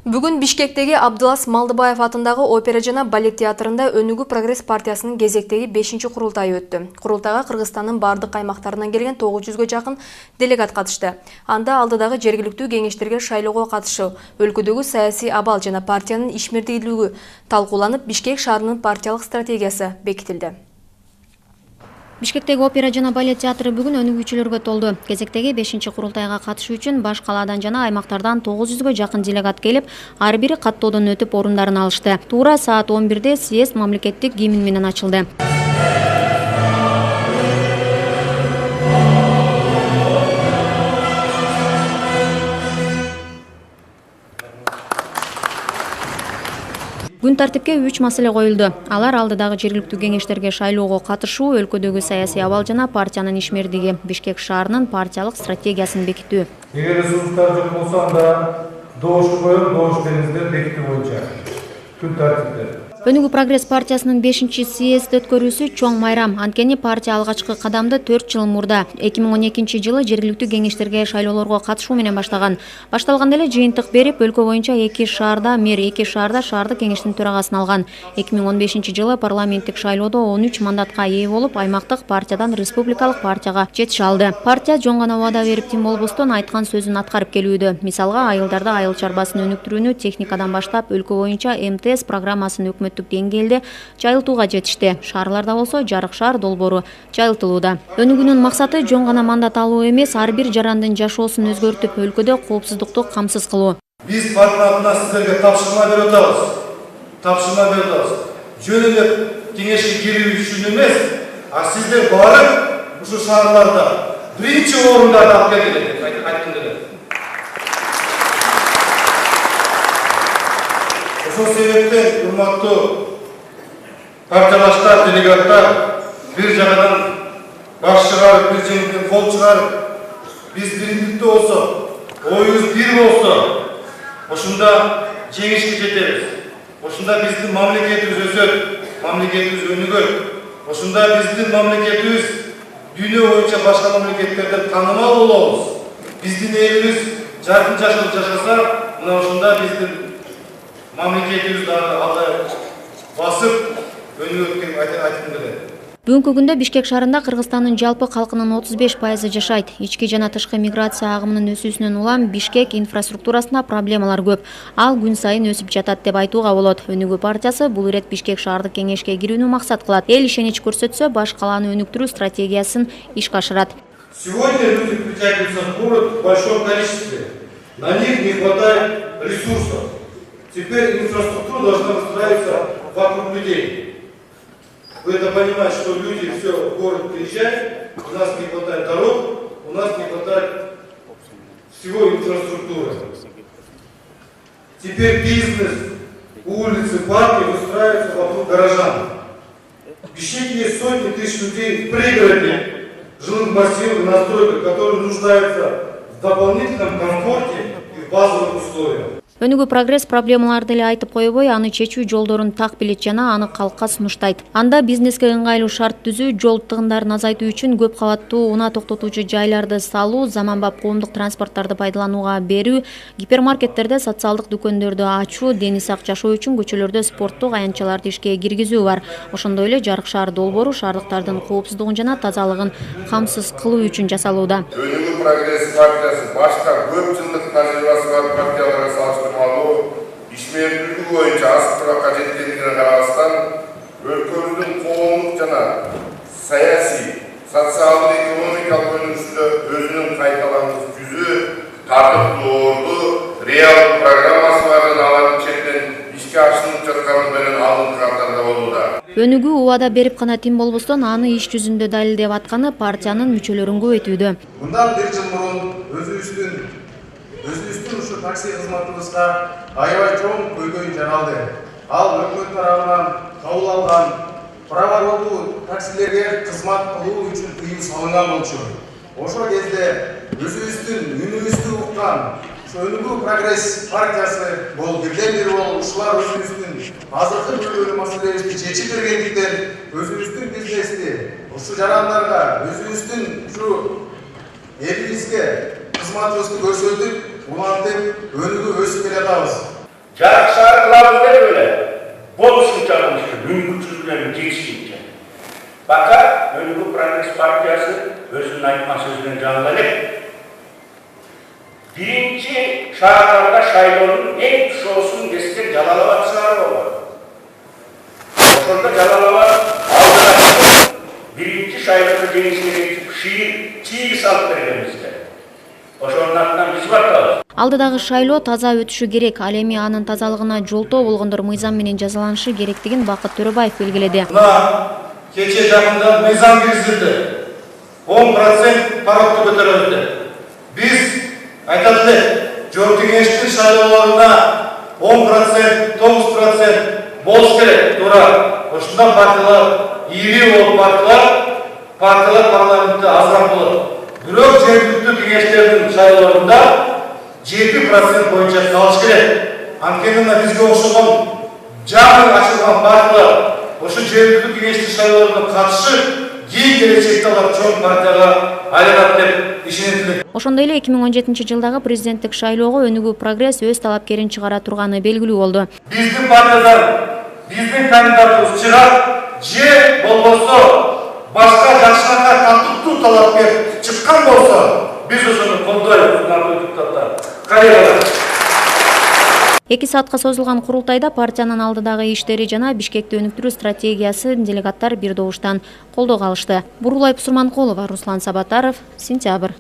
Бүгін Бишкектеги Абдылас Малдыбаев атындағы опера жана балет театрында Өнүгүү Прогресс партиясынын кезектеги 5-чи курултайы өттү. Курултайга Кыргызстандын бардык аймактарынан келген 900-гө жакын делегат катышты. Анда алдыдагы жергиликтүү кеңештерге шайлоого катышуу, өлкөдөгү саясий абал жана партиянын ишмердүүлүгү талкууланып, Бишкек шаарынын партиялык стратегиясы бекитилди. Бишкектеги опера жана балет театры бүгүн өнүгүүчүлөргө толду. Кезектеги 5-чи курултайга катышуу үчүн баш калаадан жана аймактардан 900-гө жакын делегат келип, ар бири каттоодон өтүп орундарын алышты. Туура саат 11-де съезд мамлекеттик гимн менен ачылды. Күн тартипке 3 маселе коюлду. Алар алдыдагы жергиликтүү кеңештерге шайлоого катышуу, өлкөдөгү саясий абал жана партиянын ишмердиги, Бишкек шаарынын партиялык стратегиясын бекитүү. Эгер ресурстар жок болсо, анда добуш коюп, добуш бериңиздер бекитүү боюнча күн тартипте. Өнүгүү Прогресс партиясынын 5-чи съезд өткөрүүсү чоң майрам. Анткени партия алгачкы кадамды 4 жыл мурда 2012 жылы жергиликтүү кеңештерге шайлоолорго катышуу менен баштаган. Башталганда эле жыйынтык берип, өлкө боюнча 2 шаарда мэр, 2 шаарда шаардык кеңештин төрагасын алган. 2015 жылы парламенттик шайлоодо 13 мандатка ээ болуп, аймактык партиядан республикалык партияга жетише алды. Партия жон гана убада берип тим болбостон айткан сөзүн аткарып келүүдө. Мисалга, айылдарда айыл чарбасын өнүктүрүүнү техникадан баштап, өлкө боюнча МТС программасын деңгээлде жайылтууга жетишти. Шаарларда болсо жарык шаар долбоору жайылтылууда. Өнүгүүнүн максаты жон гана мандат алуу эмес, ар бир жарандын жашоосун өзгөртүп, өлкөдө коопсуздукту камсыз кылуу. Биз партия сиздерге тапшырма берип атабыз. Жөн эле кеңешке кирүү үчүн эмес, а сиздер барып, ушу шаарларда биринчи орундарды алып келгиле айткым келет. Ошол себептен, урматтуу партиялаштар, делегаттар, бир жагадан баш чыгарып, бир жеңден кол чыгарып, биз биримдикте болсо, оюбуз бир болсо, ошондо жеңишке жетебиз. Ошондо биздин мамлекетибиз өсөт, мамлекетибиз өнүгөт. Ошондо биздин мамлекетибиз дүйнө боюнча башка мамлекеттерден таанымал болобуз. Биздин элибиз жаркын жашоо жашаса, мына ошондо биздин мамлекетибиз алда басып өнүгөт деп айткым келет. Бүгүнкү күндө Бишкек шаарында Кыргызстандын жалпы калкынын 35% жашайт. Ички жана тышкы миграция агымынын өсүүсүнөн улам Бишкек инфраструктурасында проблемалар көп. Ал күн сайын өсүп жатат деп айтууга болот. Өнүгүү партиясы бул ирет Бишкек шаардык кеңешке кирүүнү максат кылат. Эл ишенич көрсөтсө, баш калааны өнүктүрүү стратегиясын ишке ашырат. Сегодня люди притягиваются в город в большом количестве. На них не хватает ресурсов. Теперь инфраструктура должна выстраиваться вокруг людей. Вы это понимаете, что люди все в город приезжают, у нас не хватает дорог, у нас не хватает всего инфраструктуры. Теперь бизнес, улицы, парки выстраиваются вокруг горожан. В Бишкеке есть сотни тысяч людей в пригороде, жилых массивах, настройках, которые нуждаются в дополнительном комфорте и в базовых условиях. Өнүгүү Прогресс проблемаларды эле айтып койбой, аны чечүү жолдорун так билет жана аны калкка сунуштайт. Анда бизнеске ыңгайлуу шарт түзүү, жол тыгындарын азайтуу үчүн көп кабаттуу унаа токтотуучу жайларды салуу, заманбап коомдук транспорттарды пайдаланууга берүү, гипермаркеттерде социалдык дүкөндөрдү ачуу, дени сак жашоо үчүн көчөлөрдө спорттук аянтчаларды ишке киргизүү бар. Ошондой эле жарык шаар долбоору шаардыктардын коопсуздугун жана тазалыгын камсыз кылуу үчүн жасалууда. Өнүгүү Прогресс партиясы башка көп жылдык тажрыйбасы бар партияларга салыштырмалуу ишмердүүлүгү боюнча аз туракка жеткендигине карабастан, өлкөбүздүн коомдук жана саясий, социалдык, экономикалык өнүгүшүндө өзүнүн кайталангыс жүзү, тартыптуу орду, реалдуу программасы барын алардын чектен ишке ашырылып жатканы менен алдыңкы катарда болууда. Өнүгүү убада берип гана тим болбостон, аны иш жүзүндө далилдеп атканы партиянын мүчөлөрүн көбөйтүүдө. Мындан бир жыл мурун өзүбүздүн ушу такси кызматыбызга аябай чоң көйгөй жаралды. Ал өкмөт тарабынан кабыл алган праворолдуу таксилерге кызмат кылуу үчүн тыюу салынган болчу. Ошол кезде өзүбүздүн үнүбүздү уккан Өнүгүү Прогресс партиясы бол бирден бир болуп, ушулар өзүбүздүн азыркы бөлүгү маселебизди чечип бергендиктен, өзүбүздүн бизнести ушу жарандарга, өзүбүздүн ушу элибизге кызматыбызды көрсөтүп, улантып, өнүгүп өсүп келе жатабыз. жарық шағыр қыламыз деп өлі. Болсын жағымызды, мүмкіншіліктерін жетіскенше. Бақа Өнүгүү Прогресс партиясы өзінің айтқан сөзбен жаңылып, birinci şartlarda şaylonun en kuşosun destek Jalalabat çağrı olur. Oşonda Jalalabat aldılar. Birinci şaylonu genişine geçip şiir çiğ salıp vergemizde. Oşonlardan biz bakalım. Алдыдагы шайлоо таза өтүшү керек. Ал эми анын тазалыгына жолтоо болгондор мыйзам менен жазаланышы керектигин Бакыт Төрөбаев белгиледи. Мына кече жакында мыйзам киргизилди. 10% парокты көтөрүлдү. Биз айтады, жол кеңештин шайлоолоруна 10%, 9% болуш керек. Туура. Ошондо партиялар, ири болуп партиялар парламентте азыраак болот. Бирок жергиликтүү кеңештердин шайлоолорунда 7% боюнча калыш керек. Анткени бизге окшогон жаңы ачылган партиялар ошо жергиликтүү кеңештин шайлоолоруна катышып, кийин келечекте алар чоң партияга айланат деп ишенилет. Ошондой эле 2017 жылдагы президенттик шайлоого Өнүгүү Прогресс өз талапкерин чыгара турганы белгилүү болду. Биздин партиядан биздин кандидатыбыз чыгат, же болбосо башка жакшыраак катыктуу талапкер чыккан болсо, биз ошону колдойбуз, урматтуу депутаттар. Коллегалар. 2 саатка созулган курултайда партиянын алдыдагы иштери жана Бишкекти өнүктүрүү стратегиясы делегаттар бир добуштан колдоого алышты. Бурулай Пусурманкулова, Руслан Сабатаров, Сентябрь.